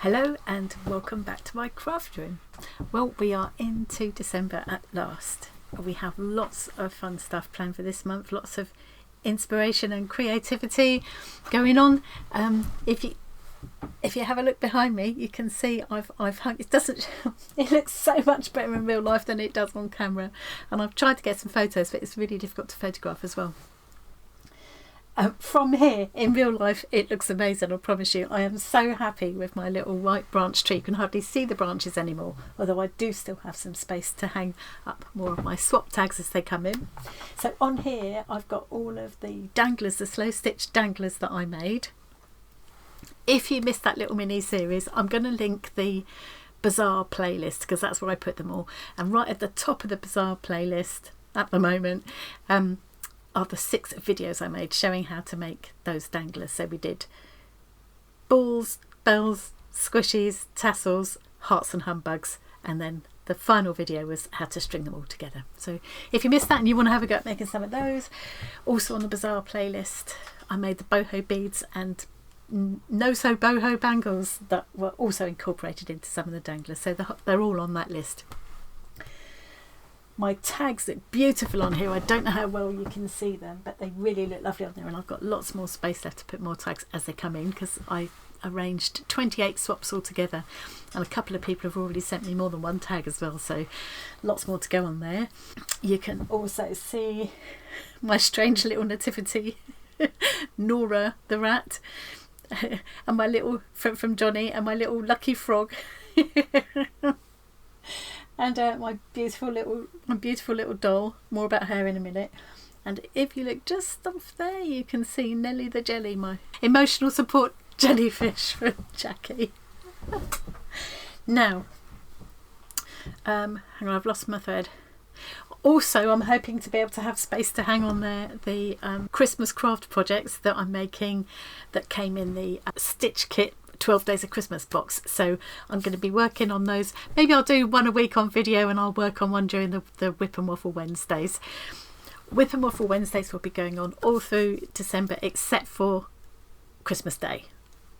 Hello and welcome back to my craft room. Well, we are into December at last. We have lots of fun stuff planned for this month, lots of inspiration and creativity going on. If you have a look behind me, you can see I've hung. It looks so much better in real life than it does on camera, and I've tried to get some photos, but it's really difficult to photograph as well. From here in real life it looks amazing, I promise you. I am so happy with my little white branch tree. You can hardly see the branches anymore, although I do still have some space to hang up more of my swap tags as they come in. So on here I've got all of the danglers, the slow stitch danglers that I made. If you missed that little mini series, I'm going to link the Bazaar playlist because that's where I put them all, and right at the top of the Bazaar playlist at the moment are the 6 videos I made showing how to make those danglers. So we did balls, bells, squishies, tassels, hearts and humbugs, and then the final video was how to string them all together. So if you missed that and you want to have a go at making some of those, also on the Bazaar playlist I made the boho beads and no-so boho bangles that were also incorporated into some of the danglers, so they're all on that list. My tags look beautiful on here. I don't know how well you can see them, but they really look lovely on there, and I've got lots more space left to put more tags as they come in because I arranged 28 swaps altogether, and a couple of people have already sent me more than one tag as well, so lots more to go on there. You can also see my strange little nativity, Nora the rat, and my little from Johnny, and my little lucky frog. And my beautiful little doll. More about her in a minute. And if you look just off there, you can see Nelly the Jelly, my emotional support jellyfish from Jackie. Now, hang on, I've lost my thread. Also, I'm hoping to be able to have space to hang on there the Christmas craft projects that I'm making that came in the Stitch Kit 12 Days of Christmas box. So I'm going to be working on those. Maybe I'll do one a week on video, and I'll work on one during the WIP and Waffle Wednesdays. WIP and Waffle Wednesdays will be going on all through December except for Christmas Day.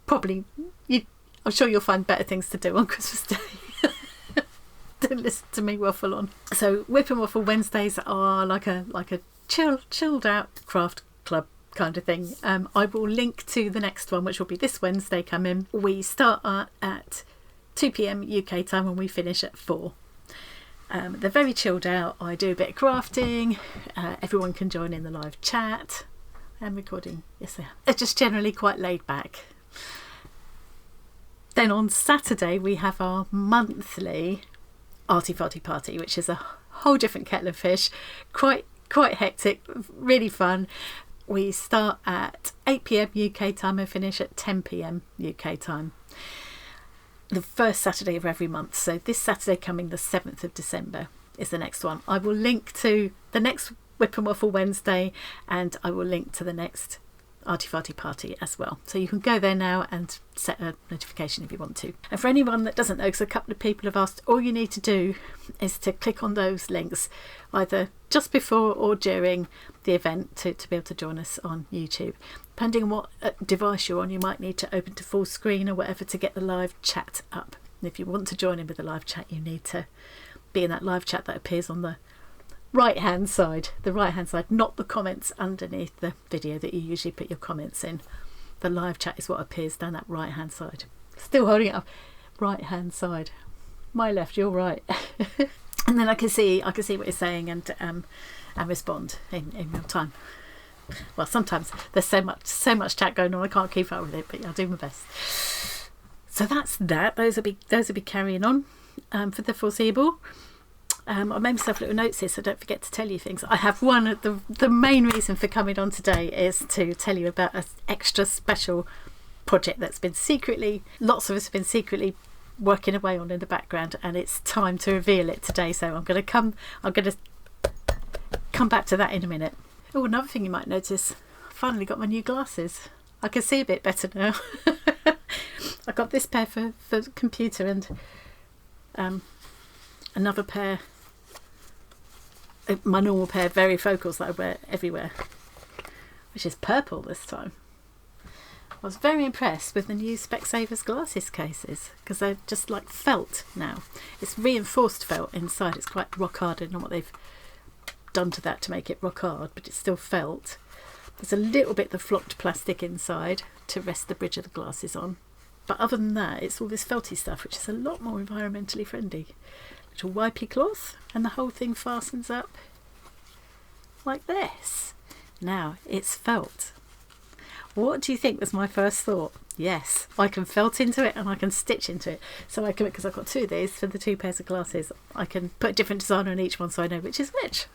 Probably, I'm sure you'll find better things to do on Christmas Day. Don't listen to me waffle on. So WIP and Waffle Wednesdays are like a chilled out craft club kind of thing. I will link to the next one, which will be this Wednesday coming. We start at 2 p.m. UK time and we finish at 4. They're very chilled out. I do a bit of crafting. Everyone can join in the live chat. I'm recording. Yes, they are. It's just generally quite laid back. Then on Saturday we have our monthly Arty Farty Party, which is a whole different kettle of fish. Quite hectic, really fun. We start at 8 p.m. UK time and finish at 10 p.m. UK time. The first Saturday of every month. So this Saturday coming, the 7th of December, is the next one. I will link to the next WIP and Waffle Wednesday, and I will link to the next Arty Farty Party as well. So you can go there now and set a notification if you want to. And for anyone that doesn't know, because a couple of people have asked, all you need to do is to click on those links either just before or during the event to be able to join us on YouTube. Depending on what device you're on, you might need to open to full screen or whatever to get the live chat up. And if you want to join in with the live chat, you need to be in that live chat that appears on the right hand side, not the comments underneath the video that you usually put your comments in. The live chat is what appears down that right hand side. Still holding it up. Right hand side, my left, your right. And then I can see what you're saying and respond in real time. Well, sometimes there's so much chat going on I can't keep up with it, but I'll do my best. So that's that. Those will be carrying on for the foreseeable. I made myself little notes here so don't forget to tell you things. I have one. The main reason for coming on today is to tell you about an extra special project that's been lots of us have been secretly working away on in the background, and it's time to reveal it today. So I'm going to come back to that in a minute. Oh, another thing you might notice, I finally got my new glasses. I can see a bit better now. I got this pair for the computer and another pair, my normal pair of varifocals that I wear everywhere, which is purple this time. I was very impressed with the new Specsavers glasses cases because they're just like felt now. It's reinforced felt inside. It's quite rock hard. I don't know what they've done to that to make it rock hard, but it's still felt. There's a little bit of flocked plastic inside to rest the bridge of the glasses on. But other than that, it's all this felty stuff, which is a lot more environmentally friendly. Little wipey cloth, and the whole thing fastens up like this. Now, it's felt. What do you think was my first thought? Yes, I can felt into it and I can stitch into it. So I can, because I've got two of these for the two pairs of glasses, I can put a different design on each one so I know which is which.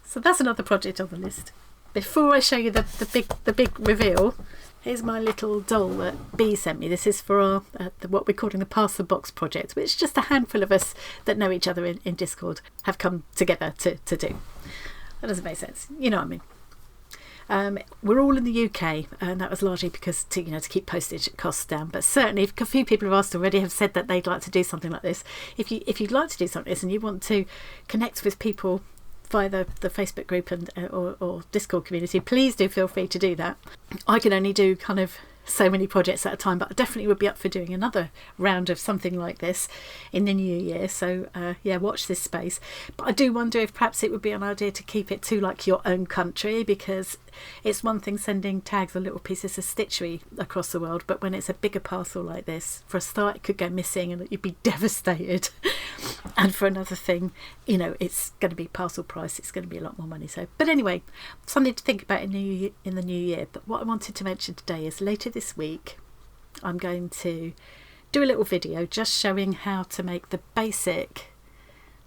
So that's another project on the list. Before I show you the big reveal, here's my little doll that Bee sent me. This is for our what we're calling the Pass the Box project, which just a handful of us that know each other in Discord have come together to do. That doesn't make sense. You know what I mean. We're all in the UK, and that was largely because to keep postage costs down. But certainly, a few people who've asked already have said that they'd like to do something like this. If you'd like to do something like this and you want to connect with people via the Facebook group and or Discord community, please do feel free to do that. I can only do kind of so many projects at a time, but I definitely would be up for doing another round of something like this in the new year. So yeah, watch this space. But I do wonder if perhaps it would be an idea to keep it to like your own country, because it's one thing sending tags or little pieces of stitchery across the world, but when it's a bigger parcel like this, for a start it could go missing and you'd be devastated. And for another thing, it's going to be parcel price, it's going to be a lot more money. So, but anyway, something to think about in the new year. But what I wanted to mention today is later this week I'm going to do a little video just showing how to make the basic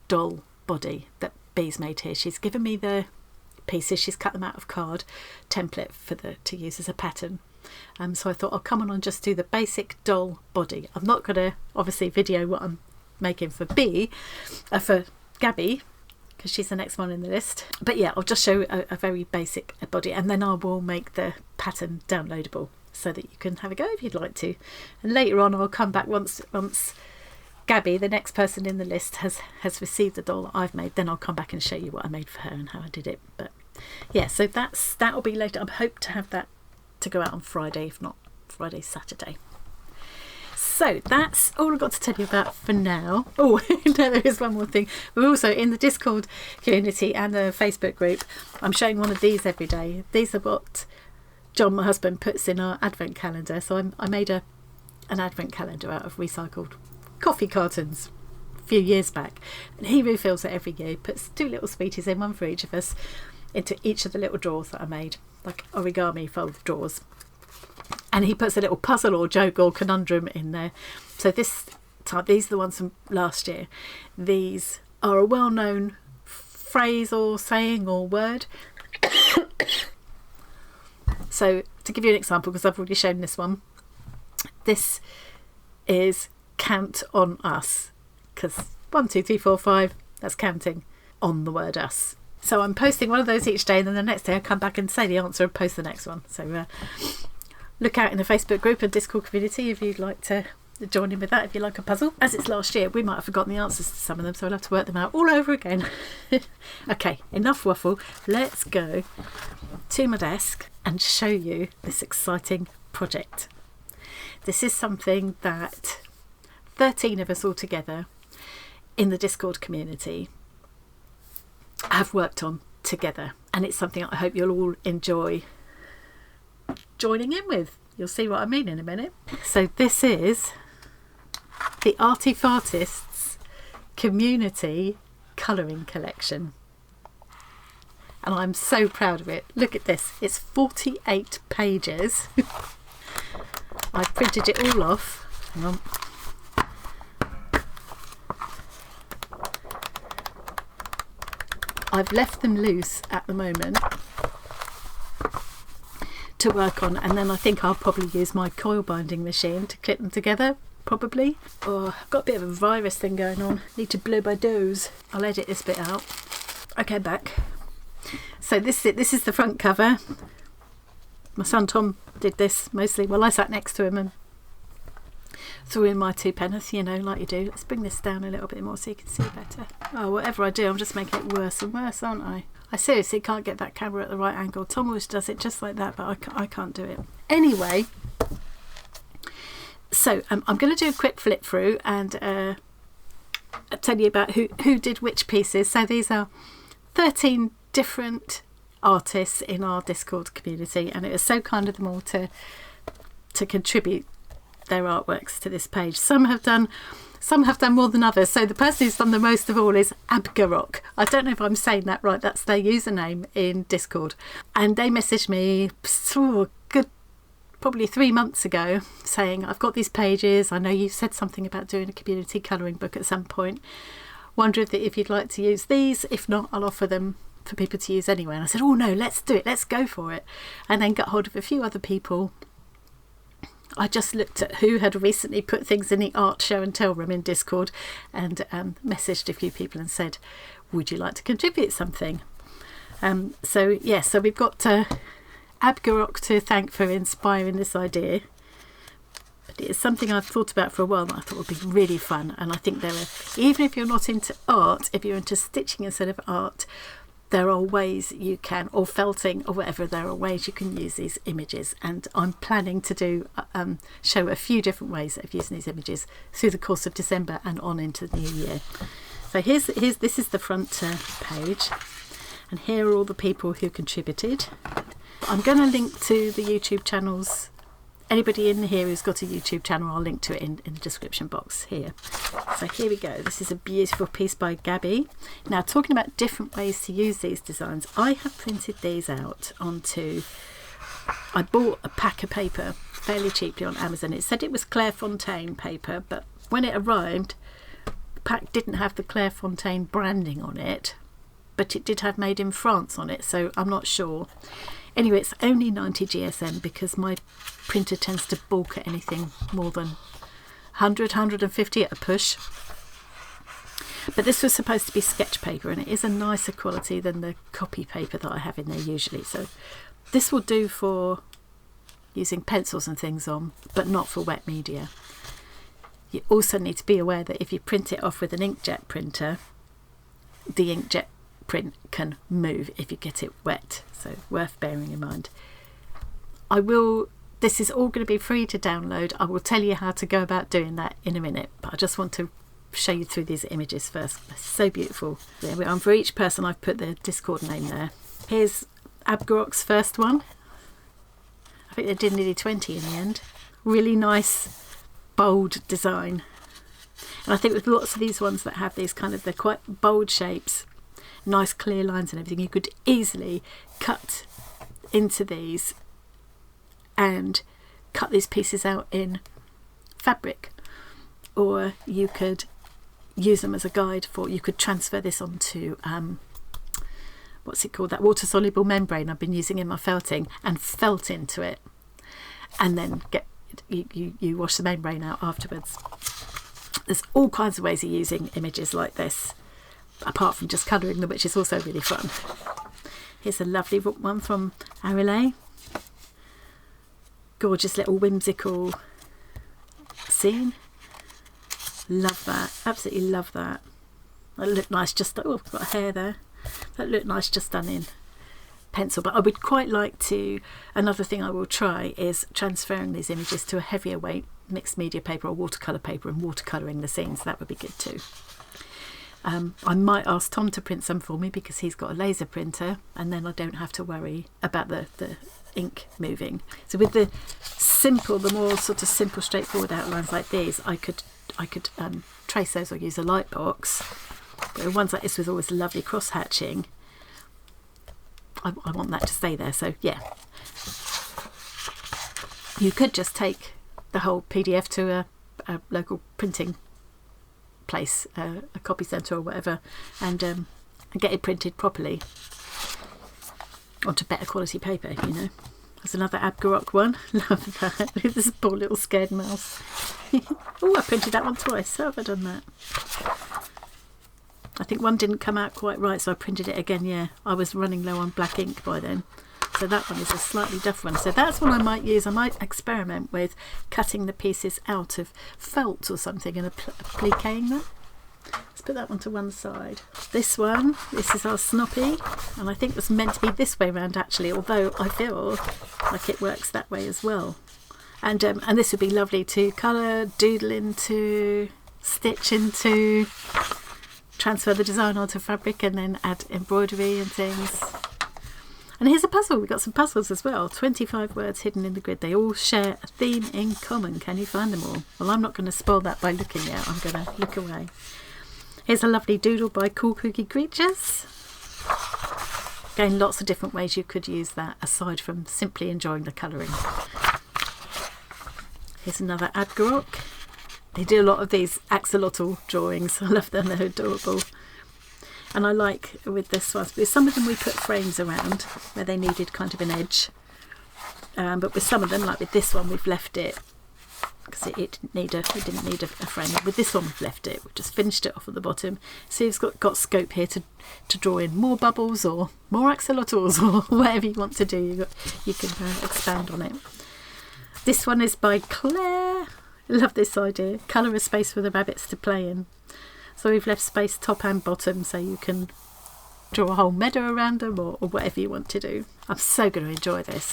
doll body that Bee's made here. She's given me the pieces, she's cut them out of card template to use as a pattern. So I thought I'll come on and just do the basic doll body. I'm not going to obviously video what I'm making for for Gaby, because she's the next one in the list. But yeah, I'll just show a very basic body, and then I will make the pattern downloadable so that you can have a go if you'd like to. And later on I'll come back once Gaby, the next person in the list, has received the doll that I've made, then I'll come back and show you what I made for her and how I did it. But yeah, so that'll be later. I hope to have that to go out on Friday, if not Friday, Saturday. So that's all I've got to tell you about for now. Oh, no, there is one more thing. We're also in the Discord community and the Facebook group. I'm showing one of these every day. These are what John, my husband, puts in our advent calendar. So I made an advent calendar out of recycled coffee cartons a few years back, and he refills it every year. He puts two little sweeties in, one for each of us, into each of the little drawers that I made, like origami fold drawers. And he puts a little puzzle or joke or conundrum in there. So this time, these are the ones from last year. These are a well-known phrase or saying or word. So to give you an example, because I've already shown this one, this is count on us, because 1, 2, 3, 4, 5, that's counting on the word us. So I'm posting one of those each day, and then the next day I come back and say the answer and post the next one. So look out in the Facebook group and Discord community if you'd like to join in with that, if you like a puzzle. As it's last year, we might have forgotten the answers to some of them, so I'll have to work them out all over again. Okay, enough waffle. Let's go to my desk and show you this exciting project. This is something that 13 of us all together in the Discord community have worked on together, and it's something I hope you'll all enjoy joining in with. You'll see what I mean in a minute. So this is the Arty Fartists community colouring collection, and I'm so proud of it. Look at this, it's 48 pages. I've printed it all off. Hang on. I've left them loose at the moment to work on, and then I think I'll probably use my coil binding machine to clip them together, probably. Oh, I've got a bit of a virus thing going on, need to blow my nose. I'll edit this bit out. Okay, back. So this is the front cover. My son Tom did this mostly. Well, I sat next to him and threw in my 2 pence, like you do. Let's bring this down a little bit more so you can see better. Oh, whatever I do, I'm just making it worse and worse, aren't I? I seriously can't get that camera at the right angle. Tom always does it just like that, but I can't do it. Anyway, so I'm going to do a quick flip through and tell you about who did which pieces. So these are 13 different artists in our Discord community, and it was so kind of them all to contribute their artworks to this page. Some have done more than others. So the person who's done the most of all is Abgarok. I don't know if I'm saying that right. That's their username in Discord. And they messaged me probably 3 months ago saying, I've got these pages. I know you said something about doing a community colouring book at some point. Wonder if you'd like to use these. If not, I'll offer them for people to use anyway. And I said, oh no, let's do it. Let's go for it. And then got hold of a few other people. I just looked at who had recently put things in the art show and tell room in Discord and messaged a few people and said, would you like to contribute something? So we've got Abgarok to thank for inspiring this idea. But it's something I've thought about for a while that I thought would be really fun. And I think even if you're not into art, if you're into stitching instead of art, there are ways you can, or felting or whatever, there are ways you can use these images. And I'm planning to show a few different ways of using these images through the course of December and on into the new year. So this is the front page, and here are all the people who contributed. I'm going to link to the YouTube channels. Anybody in here who's got a YouTube channel, I'll link to it in the description box here. So here we go. This is a beautiful piece by Gaby. Now, talking about different ways to use these designs, I have printed these out onto... I bought a pack of paper fairly cheaply on Amazon. It said it was Clairefontaine paper, but when it arrived, the pack didn't have the Clairefontaine branding on it, but it did have Made in France on it, so I'm not sure. Anyway, it's only 90 GSM because my printer tends to balk at anything more than 100, 150 at a push. But this was supposed to be sketch paper, and it is a nicer quality than the copy paper that I have in there usually. So this will do for using pencils and things on, but not for wet media. You also need to be aware that if you print it off with an inkjet printer, the inkjet print can move if you get it wet, so worth bearing in mind. This is all going to be free to download. I will tell you how to go about doing that in a minute, but I just want to show you through these images first. They're so beautiful. There we are. And for each person I've put the Discord name there. Here's Abgarok's first one. I think they did nearly 20 in the end. Really nice bold design, and I think with lots of these ones that have these they're quite bold shapes, nice clear lines and everything, you could easily cut into these and cut these pieces out in fabric, or you could use them as a guide you could transfer this onto what's it called, that water soluble membrane I've been using in my felting, and felt into it, and then you wash the membrane out afterwards. There's all kinds of ways of using images like this, apart from just colouring them, which is also really fun. Here's a lovely one from Arillae. Gorgeous little whimsical scene. Love that. Absolutely love that. That looked nice just... Oh, I've got hair there. That looked nice just done in pencil. But I would quite like to... Another thing I will try is transferring these images to a heavier weight mixed media paper or watercolour paper and watercolouring the scenes. That would be good too. I might ask Tom to print some for me because he's got a laser printer, and then I don't have to worry about the ink moving. So with the more sort of simple, straightforward outlines like these, I could trace those or use a light box. But ones like this with always lovely cross hatching, I want that to stay there. So yeah, you could just take the whole PDF to a local printing place, a copy centre or whatever, and get it printed properly onto better quality paper, you know. There's another Abgarok one. Love that. This poor little scared mouse. Oh, I printed that one twice. How have I done that? I think one didn't come out quite right, so I printed it again. Yeah, I was running low on black ink by then. So that one is a slightly duff one. So that's one I might use. I might experiment with cutting the pieces out of felt or something and appliquing them. Let's put that one to one side. This is our Snoppy, and I think it's meant to be this way around actually, although I feel like it works that way as well. And this would be lovely to colour, doodle into, stitch into, transfer the design onto fabric and then add embroidery and things. And here's a puzzle. We've got some puzzles as well. 25 words hidden in the grid. They all share a theme in common. Can you find them all? Well, I'm not going to spoil that by looking yet. I'm going to look away. Here's a lovely doodle by Cool Kooky Creatures. Again, lots of different ways you could use that aside from simply enjoying the colouring. Here's another Abgarok. They do a lot of these axolotl drawings. I love them. They're adorable. And I like with this one, because some of them we put frames around where they needed kind of an edge. But with some of them, like with this one, we've left it because it didn't need a frame. With this one, we've left it. We've just finished it off at the bottom. So you've got scope here to draw in more bubbles or more axolotls or whatever you want to do. You can expand on it. This one is by Claire. I love this idea. Colour a space for the rabbits to play in. So we've left space top and bottom so you can draw a whole meadow around them or whatever you want to do. I'm so going to enjoy this.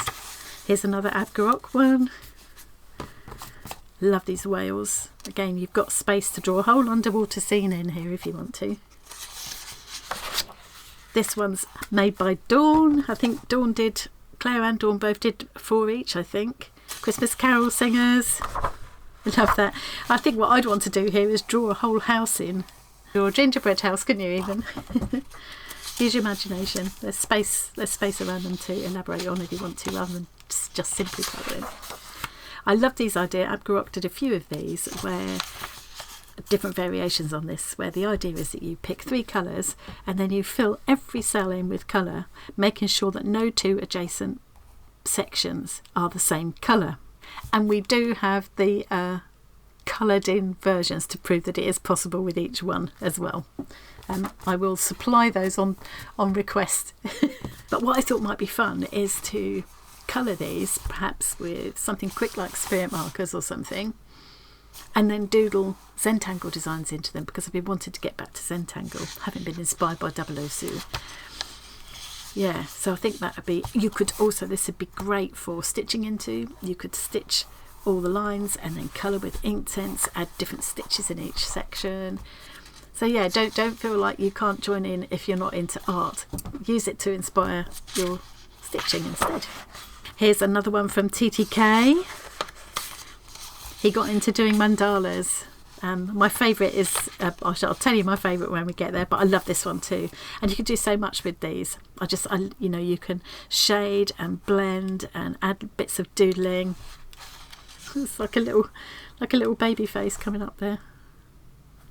Here's another Abgarok one. Love these whales. Again, you've got space to draw a whole underwater scene in here if you want to. This one's made by Dawn. I think Claire and Dawn both did 4 each, I think. Christmas Carol singers. Love that. I think what I'd want to do here is draw a whole house in. Draw a gingerbread house, couldn't you even? Use your imagination. There's space around them to elaborate on if you want to, rather than just simply colour in. I love these ideas. Abgarok did a few of these where different variations on this, where the idea is that you pick 3 colours and then you fill every cell in with colour, making sure that no 2 adjacent sections are the same colour. And we do have the coloured in versions to prove that it is possible with each one as well. I will supply those on request. But what I thought might be fun is to colour these perhaps with something quick like spirit markers or something, and then doodle Zentangle designs into them, because I've been wanting to get back to Zentangle, having been inspired by 00 Sue. Yeah, so I think that would be, this would be great for stitching into. You could stitch all the lines and then colour with Inktense, add different stitches in each section. So yeah, don't feel like you can't join in if you're not into art. Use it to inspire your stitching instead. Here's another one from TTK. He got into doing mandalas. My favourite is, I'll tell you my favourite when we get there, but I love this one too. And you can do so much with these. You can shade and blend and add bits of doodling. It's like a little baby face coming up there.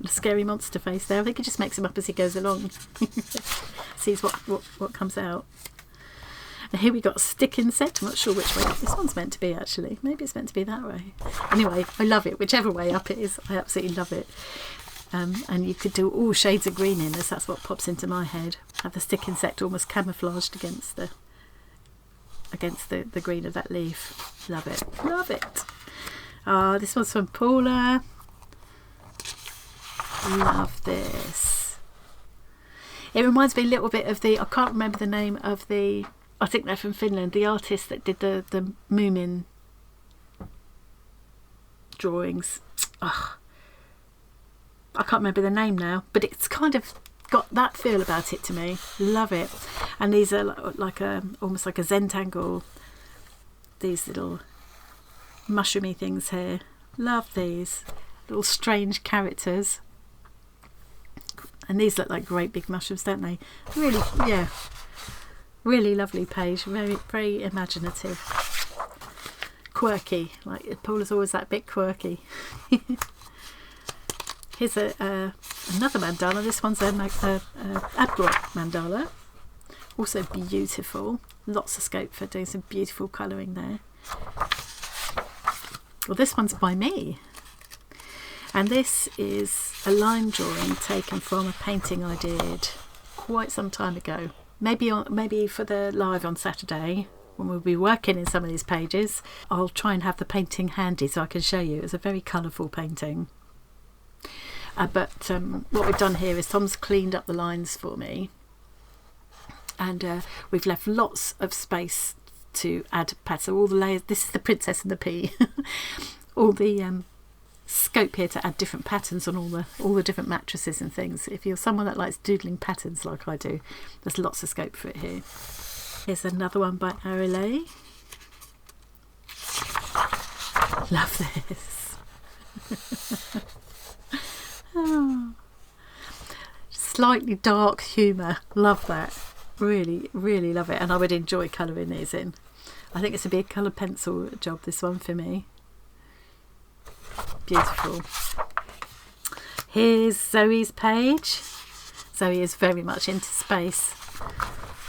A scary monster face there. I think he just makes him up as he goes along. Sees what comes out. And here we got stick insect. I'm not sure which way this one's meant to be actually. Maybe it's meant to be that way. Anyway, I love it. Whichever way up it is, I absolutely love it. And you could do all shades of green in this. That's what pops into my head. Have the stick insect almost camouflaged against the green of that leaf. Love it. Love it. This one's from Paula. Love this. It reminds me a little bit of I can't remember the name of I think they're from Finland, the artist that did the Moomin drawings. I can't remember the name now, but it's kind of got that feel about it to me. Love it. And these are almost like a Zentangle, these little mushroomy things here. Love these little strange characters. And these look like great big mushrooms, don't they? Really, yeah. Really lovely page. Very, very imaginative. Quirky. Like Paula's always that bit quirky. Here's another mandala. This one's a Abgarok mandala. Also beautiful. Lots of scope for doing some beautiful colouring there. Well, this one's by me. And this is a line drawing taken from a painting I did quite some time ago. Maybe for the live on Saturday, when we'll be working in some of these pages, I'll try and have the painting handy so I can show you. It's a very colourful painting. But what we've done here is Tom's cleaned up the lines for me, and we've left lots of space to add patterns. So all the layers, this is the Princess and the Pea, all the scope here to add different patterns on all the different mattresses and things. If you're someone that likes doodling patterns like I do, there's lots of scope for it here. Here's another one by Arillae. Love this. Oh. Slightly dark humour. Love that. Really, really love it. And I would enjoy colouring these in. I think it's a big colour pencil job, this one, for me. Beautiful. Here's Zoe's page. Zoe is very much into space.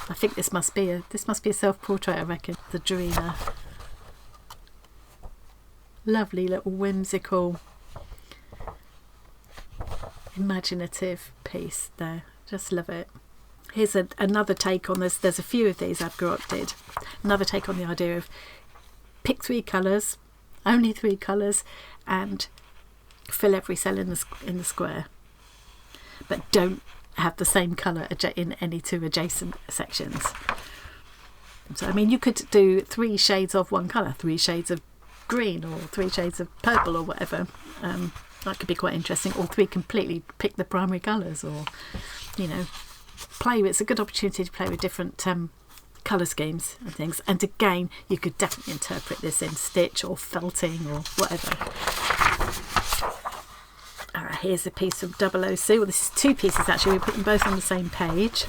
I think this must be a self-portrait, I reckon. The Dreamer. Lovely little whimsical, imaginative piece there. Just love it. Here's another take on this. There's a few of these Abgarok did. Another take on the idea of pick 3 colours, only 3 colours, and fill every cell in the square, but don't have the same colour in any 2 adjacent sections. So I mean, you could do 3 shades of one colour, 3 shades of green, or 3 shades of purple, or whatever. That could be quite interesting. Or 3 completely pick the primary colours, or play. It's a good opportunity to play with different colour schemes and things. And again, you could definitely interpret this in stitch or felting or whatever. Alright, here's a piece from Sue. Well, this is 2 pieces actually. We put them both on the same page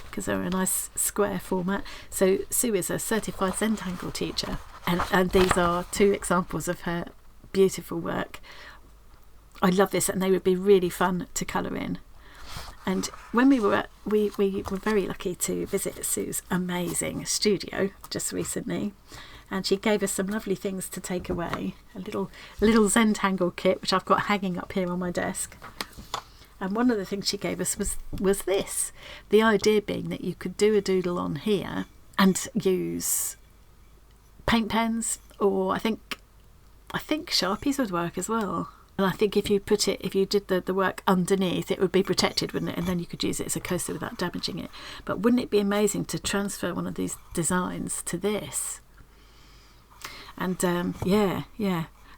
because they're a nice square format. So Sue is a certified Zentangle teacher, and these are 2 examples of her beautiful work. I love this, and they would be really fun to colour in. And when we were very lucky to visit Sue's amazing studio just recently, and she gave us some lovely things to take away. A little Zentangle kit, which I've got hanging up here on my desk. And one of the things she gave us was this. The idea being that you could do a doodle on here and use paint pens, or I think Sharpies would work as well. And I think if you did the work underneath, it would be protected, wouldn't it? And then you could use it as a coaster without damaging it. But wouldn't it be amazing to transfer one of these designs to this? And yeah.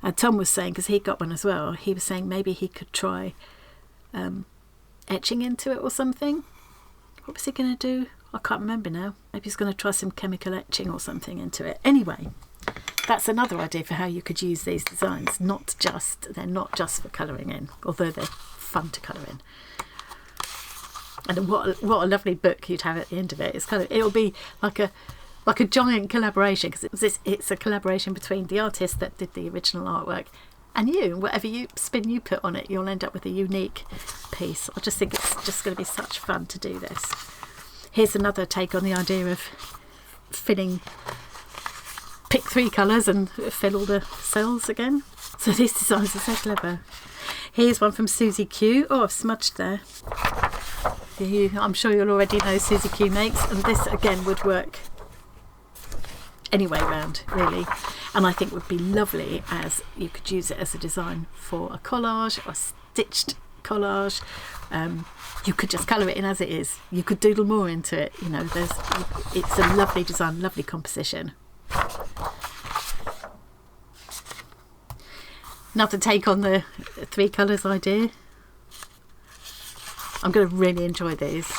And Tom was saying, because he got one as well, he was saying maybe he could try etching into it or something. What was he going to do? I can't remember now. Maybe he's going to try some chemical etching or something into it. Anyway, that's another idea for how you could use these designs. They're not just for colouring in, although they're fun to colour in. And what a lovely book you'd have at the end of it. It'll be like a giant collaboration, because it's a collaboration between the artist that did the original artwork and you. Whatever spin you put on it, you'll end up with a unique piece. I just think it's just going to be such fun to do this. Here's another take on the idea of pick 3 colours and fill all the cells again. So these designs are so clever. Here's one from SuzieQ. Oh, I've smudged there. I'm sure you'll already know SuzieQ makes, and this again would work any way round, really. And I think would be lovely, as you could use it as a design for a collage or a stitched collage. You could just colour it in as it is. You could doodle more into it. It's a lovely design, lovely composition. Another take on the 3 colours idea. I'm going to really enjoy these.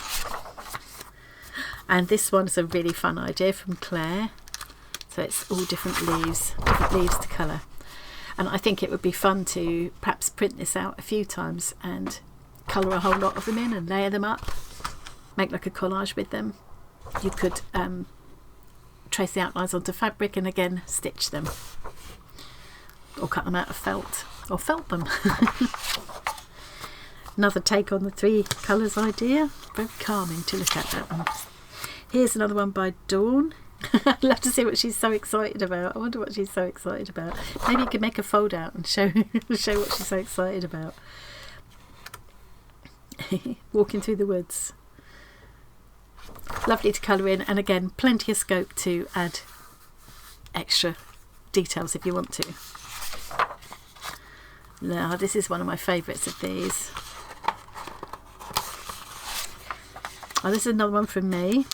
And this one's a really fun idea from Claire. So it's all different leaves to colour. And I think it would be fun to perhaps print this out a few times and colour a whole lot of them in and layer them up. Make like a collage with them. You could trace the outlines onto fabric and again stitch them. Or cut them out of felt. Or felt them. Another take on the 3 colours idea. Very calming to look at, that one. Here's another one by Dawn. I'd love to see what she's so excited about. I wonder what she's so excited about. Maybe you could make a fold out and show what she's so excited about. Walking through the woods. Lovely to colour in, and again, plenty of scope to add extra details if you want to. Now, this is one of my favourites of these. Oh, this is another one from me.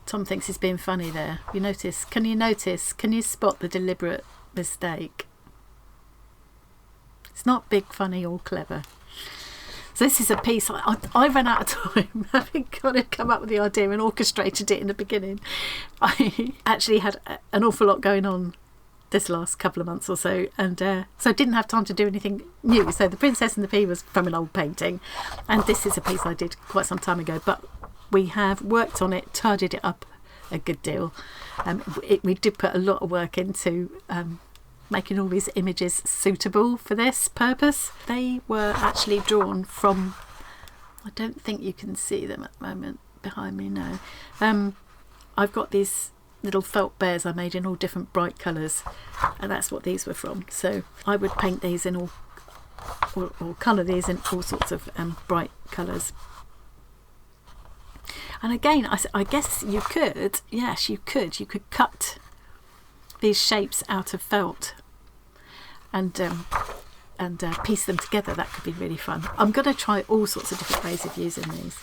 Tom thinks he's being funny there. You notice? Can you spot the deliberate mistake? It's not big, funny or clever. So this is a piece I ran out of time having kind of come up with the idea and orchestrated it in the beginning. I actually had an awful lot going on this last couple of months or so, and so I didn't have time to do anything new. So the Princess and the Pea was from an old painting, and this is a piece I did quite some time ago, but we have worked on it, tidied it up a good deal. We did put a lot of work into making all these images suitable for this purpose. They were actually drawn from, I don't think you can see them at the moment behind me now. I've got these little felt bears I made in all different bright colours, and that's what these were from. So I would paint these in or colour these in all sorts of bright colours. And again, I guess you could, yes, you could cut these shapes out of felt and piece them together. That could be really fun. I'm going to try all sorts of different ways of using these.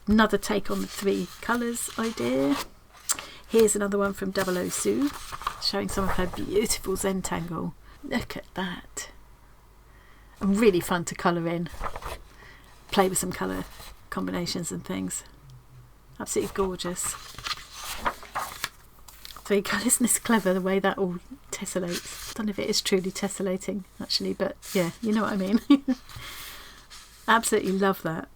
Another take on the 3 colours idea. Here's another one from Sue, showing some of her beautiful Zentangle. Look at that. And really fun to colour in. Play with some colour combinations and things. Absolutely gorgeous. 3 colours. Isn't this clever, the way that all tessellates? I don't know if it is truly tessellating, actually, but yeah, you know what I mean. Absolutely love that.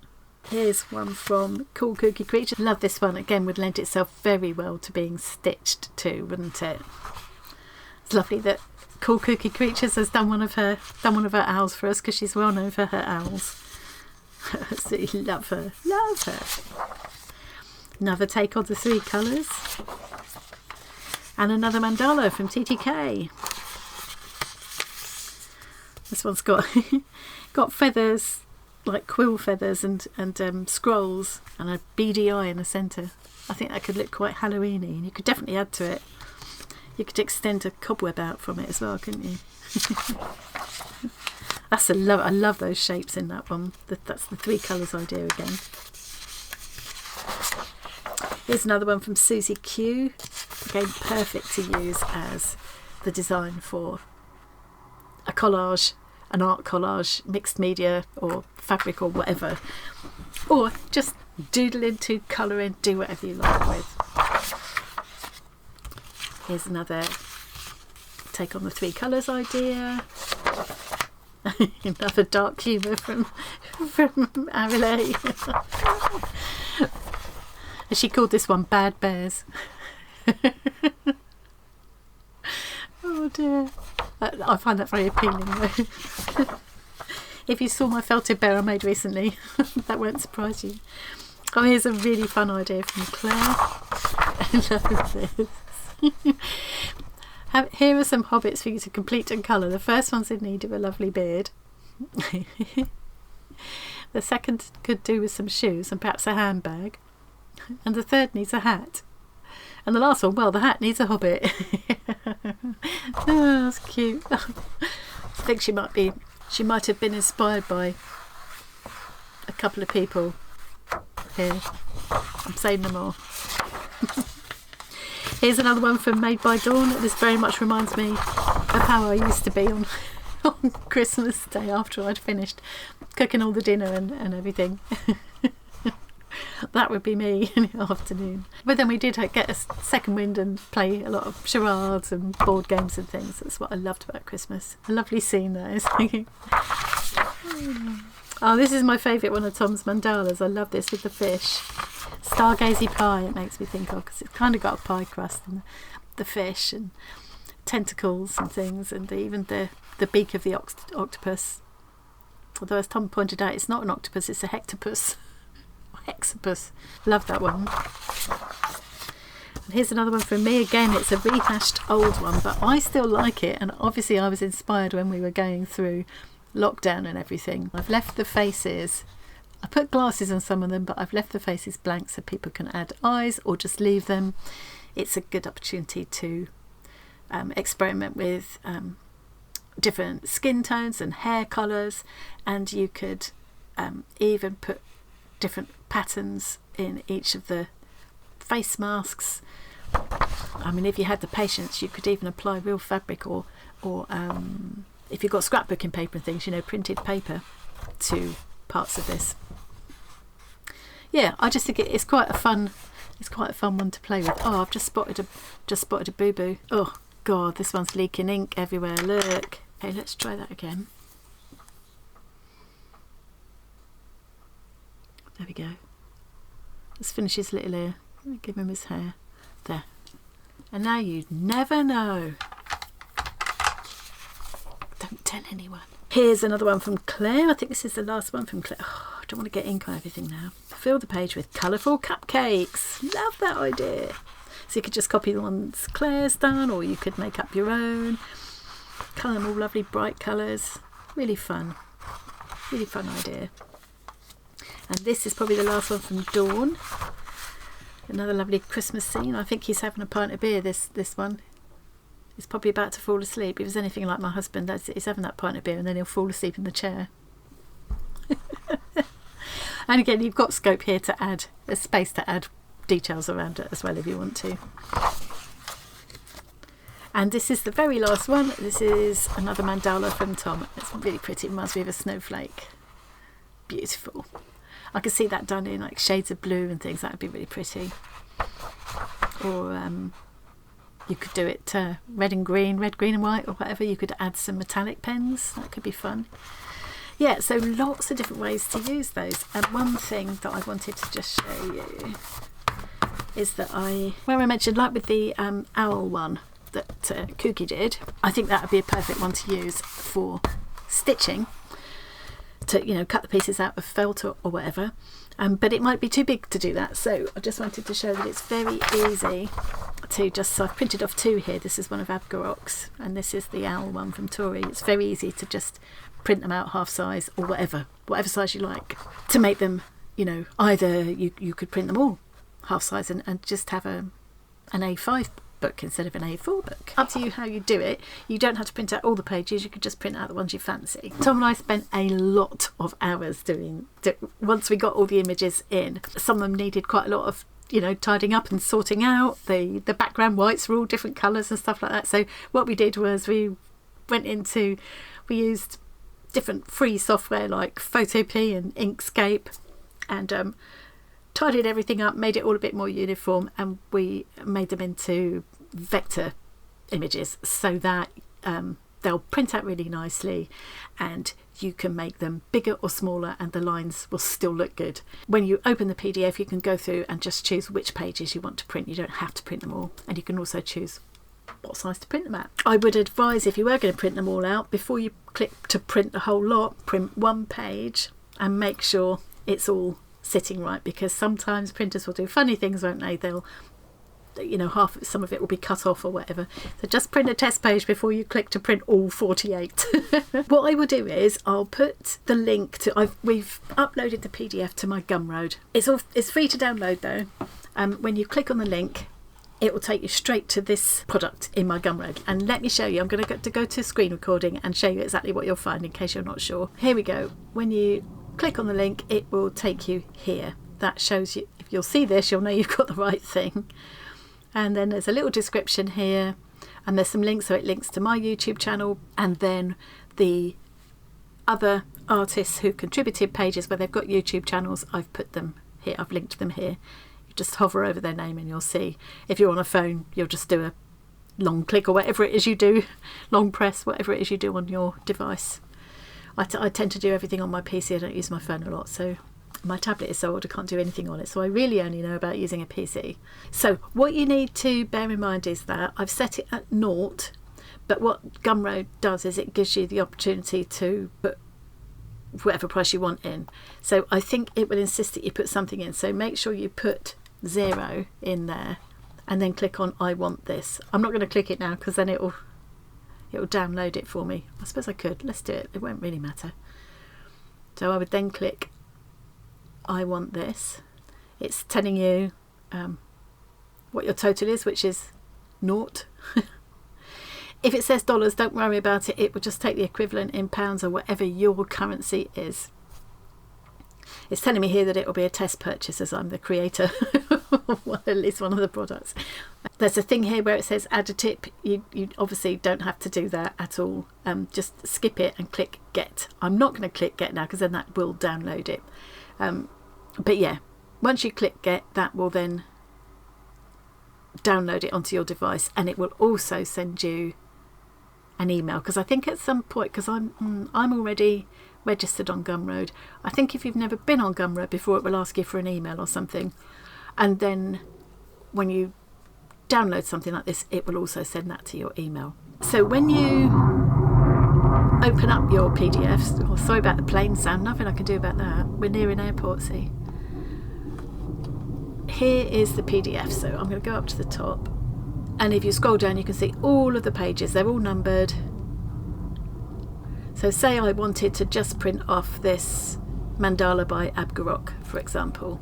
Here's one from Cool Kooky Creature. Love this one. Again, would lend itself very well to being stitched too, wouldn't it? It's lovely that Cool Kooky Creatures has done one of her owls for us, because she's well known for her owls. Absolutely love her. Love her. Another take on the 3 colours. And another mandala from TTK. This one's got feathers, like quill feathers and scrolls, and a beady eye in the centre. I think that could look quite Halloweeny, and you could definitely add to it. You could extend a cobweb out from it as well, couldn't you? I love those shapes in that one. That's the 3 colours idea again. Here's another one from SuzieQ. Again, perfect to use as the design for a collage, an art collage, mixed media or fabric or whatever. Or just doodle into, colour in, do whatever you like with. Here's another take on the 3 colours idea. Another dark humour from Arillae. She called this one Bad Bears. Oh dear. I find that very appealing though. If you saw my felted bear I made recently, that won't surprise you. Oh, here's a really fun idea from Claire. I love this. Here are some hobbits for you to complete and colour. The first one's in need of a lovely beard. The second could do with some shoes and perhaps a handbag. And the third needs a hat. And the last one, well, the hat needs a hobbit. Oh, that's cute. I think she might have been inspired by a couple of people here. I'm saying them all. Here's another one from Made by Dawn. This very much reminds me of how I used to be on Christmas Day after I'd finished cooking all the dinner and everything. That would be me in the afternoon. But then we did get a second wind and play a lot of charades and board games and things. That's what I loved about Christmas. A lovely scene that is. Oh, this is my favourite one of Tom's mandalas. I love this with the fish. Stargazy pie it makes me think of, because it's kind of got a pie crust and the fish and tentacles and things, and even the beak of the octopus. Although, as Tom pointed out, it's not an octopus, it's a hectopus. Hexapus. Love that one. And here's another one from me. Again, it's a rehashed old one, but I still like it, and obviously I was inspired when we were going through lockdown and everything. I've left the faces, I put glasses on some of them, but I've left the faces blank so people can add eyes or just leave them. It's a good opportunity to experiment with different skin tones and hair colours, and you could even put different patterns in each of the face masks. I mean, if you had the patience, you could even apply real fabric, or if you've got scrapbooking paper and things, you know, printed paper to parts of this. Yeah, I just think it's quite a fun one to play with. Oh, I've just spotted a boo-boo. Oh God, this one's leaking ink everywhere. Look. Okay, let's try that again. There we go. Let's finish his little ear. Give him his hair. There. And now you never know. Don't tell anyone. Here's another one from Claire. I think this is the last one from Claire. Oh, I don't want to get ink on everything now. Fill the page with colourful cupcakes. Love that idea. So you could just copy the ones Claire's done, or you could make up your own. Colour them all lovely bright colours. Really fun. Really fun idea. And this is probably the last one from Dawn. Another lovely Christmas scene. I think he's having a pint of beer, this one. He's probably about to fall asleep. If he was anything like my husband, he's having that pint of beer and then he'll fall asleep in the chair. And again, you've got scope here to add, there's space to add details around it as well if you want to. And this is the very last one. This is another mandala from Tom. It's really pretty. It reminds me of a snowflake. Beautiful. I could see that done in like shades of blue and things. That would be really pretty. Or you could do it red, green and white, or whatever. You could add some metallic pens. That could be fun. Yeah, so lots of different ways to use those. And one thing that I wanted to just show you is that where I mentioned, like with the owl one that Kooky did, I think that would be a perfect one to use for stitching, to, you know, cut the pieces out of felt or whatever, but it might be too big to do that. So I just wanted to show that it's very easy to just, so I've printed off two here. This is one of Abgarok's and this is the owl one from Tori. It's very easy to just print them out half size or whatever size you like, to make them, you know, either you could print them all half size and just have an A5 book instead of an A4 book. Up to you how you do it. You don't have to print out all the pages, you could just print out the ones you fancy. Tom and I spent a lot of hours doing once we got all the images in. Some of them needed quite a lot of, you know, tidying up and sorting out. The background whites were all different colours and stuff like that. So what we did was we used different free software like Photopea and Inkscape, and tidied everything up, made it all a bit more uniform, and we made them into vector images so that they'll print out really nicely and you can make them bigger or smaller and the lines will still look good. When you open the PDF, you can go through and just choose which pages you want to print. You don't have to print them all, and you can also choose what size to print them at. I would advise, if you were going to print them all out, before you click to print the whole lot, print one page and make sure it's all sitting right, because sometimes printers will do funny things, won't they? They'll, you know, some of it will be cut off or whatever. So just print a test page before you click to print all 48. What I will do is I'll put the link to, we've uploaded the PDF to my Gumroad. It's free to download though. When you click on the link, it will take you straight to this product in my Gumroad. And let me show you, I'm going to go to screen recording and show you exactly what you'll find in case you're not sure. Here we go. When you click on the link, it will take you here. That shows you, if you'll see this, you'll know you've got the right thing. And then there's a little description here, and there's some links, so it links to my YouTube channel, and then the other artists who contributed pages where they've got YouTube channels, I've put them here, I've linked them here. Just hover over their name and you'll see. If you're on a phone, you'll just do a long click or whatever it is you do, long press, whatever it is you do on your device. I tend to do everything on my PC. I don't use my phone a lot, so my tablet is so old I can't do anything on it, so I really only know about using a PC. So what you need to bear in mind is that I've set it at 0, but what Gumroad does is it gives you the opportunity to put whatever price you want in. So I think it will insist that you put something in, so make sure you put 0 in there and then click on I want this. I'm not going to click it now because then it'll download it for me. I suppose I could. Let's do it. It won't really matter. So I would then click I want this. It's telling you what your total is, which is 0. If it says dollars, don't worry about it. It will just take the equivalent in pounds or whatever your currency is. It's telling me here that it will be a test purchase as I'm the creator of at least one of the products. There's a thing here where it says add a tip. You obviously don't have to do that at all. Just skip it and click get. I'm not going to click get now because then that will download it. But yeah, once you click get, that will then download it onto your device, and it will also send you an email, because I think at some point, because I'm already registered on Gumroad, I think if you've never been on Gumroad before, it will ask you for an email or something, and then when you download something like this, it will also send that to your email. So when you open up your PDFs, oh, sorry about the plane sound, nothing I can do about that, we're near an airport, see. Here is the PDF, so I'm going to go up to the top, and if you scroll down you can see all of the pages, they're all numbered. So say I wanted to just print off this mandala by Abgarok, for example,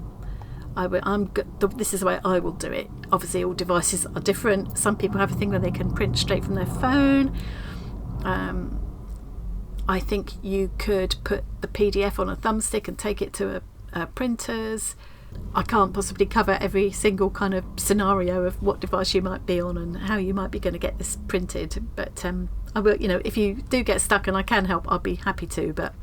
this is the way I will do it. Obviously all devices are different. Some people have a thing where they can print straight from their phone. I think you could put the PDF on a thumbstick and take it to a printer's. I can't possibly cover every single kind of scenario of what device you might be on and how you might be going to get this printed, but I will, if you do get stuck and I can help, I'll be happy to, but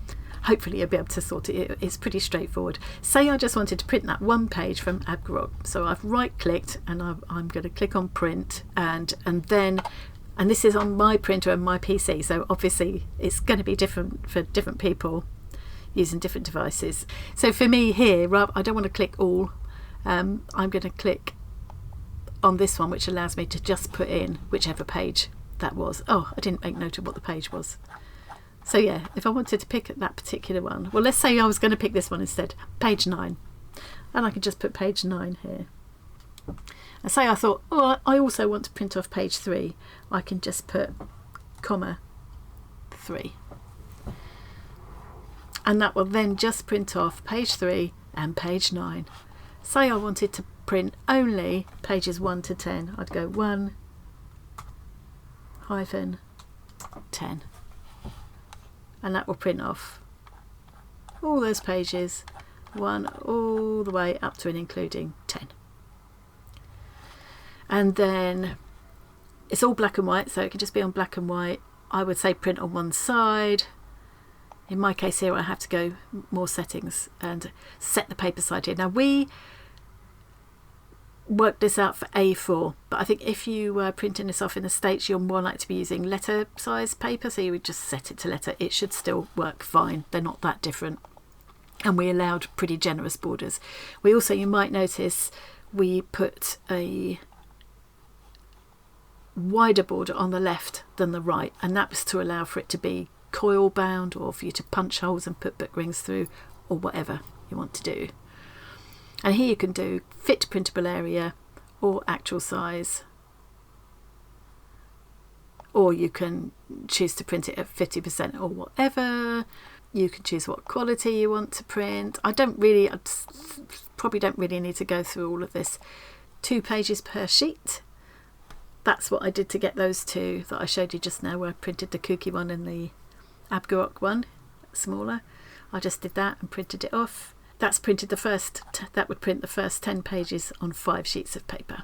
hopefully you'll be able to sort it. It's pretty straightforward. Say I just wanted to print that one page from Abgarok, so I've right clicked and I'm going to click on print, and this is on my printer and my PC, so obviously it's going to be different for different people using different devices. So for me here, I don't want to click all. I'm going to click on this one, which allows me to just put in whichever page that was. Oh, I didn't make note of what the page was. So yeah, if I wanted to pick that particular one, well, let's say I was going to pick this one instead, page 9, and I could just put page 9 here. And say I thought, oh, I also want to print off page 3, I can just put comma 3. And that will then just print off page 3 and page 9. Say I wanted to print only pages 1 to 10, I'd go 1 hyphen 10, and that will print off all those pages, 1 all the way up to and including 10. And then it's all black and white, so it can just be on black and white. I would say print on one side. In my case here, I have to go more settings and set the paper side here. Now we worked this out for A4, but I think if you were printing this off in the States, you're more likely to be using letter size paper, so you would just set it to letter. It should still work fine. They're not that different. And we allowed pretty generous borders. We also, you might notice, we put a wider border on the left than the right, and that was to allow for it to be coil bound, or for you to punch holes and put book rings through, or whatever you want to do. And here you can do fit to printable area or actual size, or you can choose to print it at 50% or whatever. You can choose what quality you want to print. I probably don't really need to go through all of this. 2 pages per sheet. That's what I did to get those two that I showed you just now, where I printed the Kooky one and the Abgarok one smaller. I just did that and printed it off. That's printed that would print the first 10 pages on 5 sheets of paper.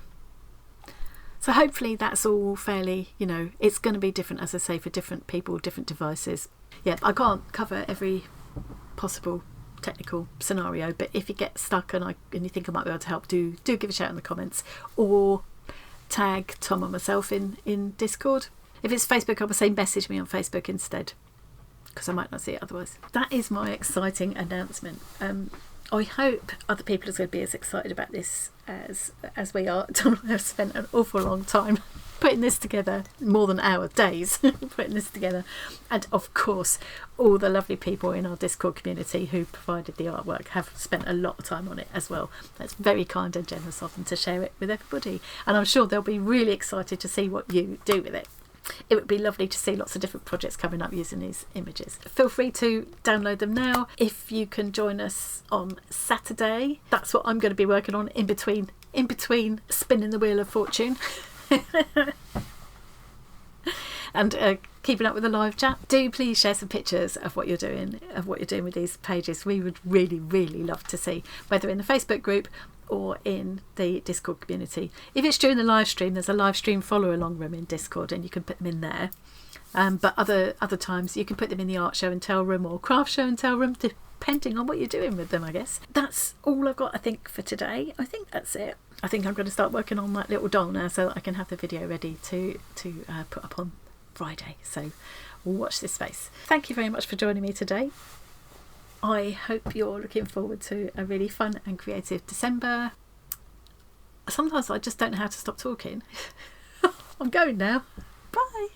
So hopefully that's all fairly, it's going to be different, as I say, for different people, different devices. Yeah, I can't cover every possible technical scenario, but if you get stuck and you think I might be able to help, do give a shout in the comments, or tag Tom or myself in Discord. If it's Facebook, I would say message me on Facebook instead, because I might not see it otherwise. That is my exciting announcement. I hope other people are going to be as excited about this as we are. Tom and I have spent an awful long time putting this together, more than days putting this together, and of course all the lovely people in our Discord community who provided the artwork have spent a lot of time on it as well. That's very kind and generous of them to share it with everybody, and I'm sure they'll be really excited to see what you do with it. It would be lovely to see lots of different projects coming up using these images. Feel free to download them now. If you can join us on Saturday, that's what I'm going to be working on in between spinning the wheel of fortune. and keeping up with the live chat. Do please share some pictures of what you're doing with these pages. We would really, really love to see, whether in the Facebook group or in the Discord community. If it's during the live stream, there's a live stream follow along room in Discord, and you can put them in there. But other times you can put them in the art show and tell room or craft show and tell room, depending on what you're doing with them, I guess. That's all I've got, I think, for today. I think that's it. I think I'm going to start working on that little doll now, so that I can have the video ready to put up on Friday. So watch this space. Thank you very much for joining me today. I hope you're looking forward to a really fun and creative December. Sometimes I just don't know how to stop talking. I'm going now. Bye.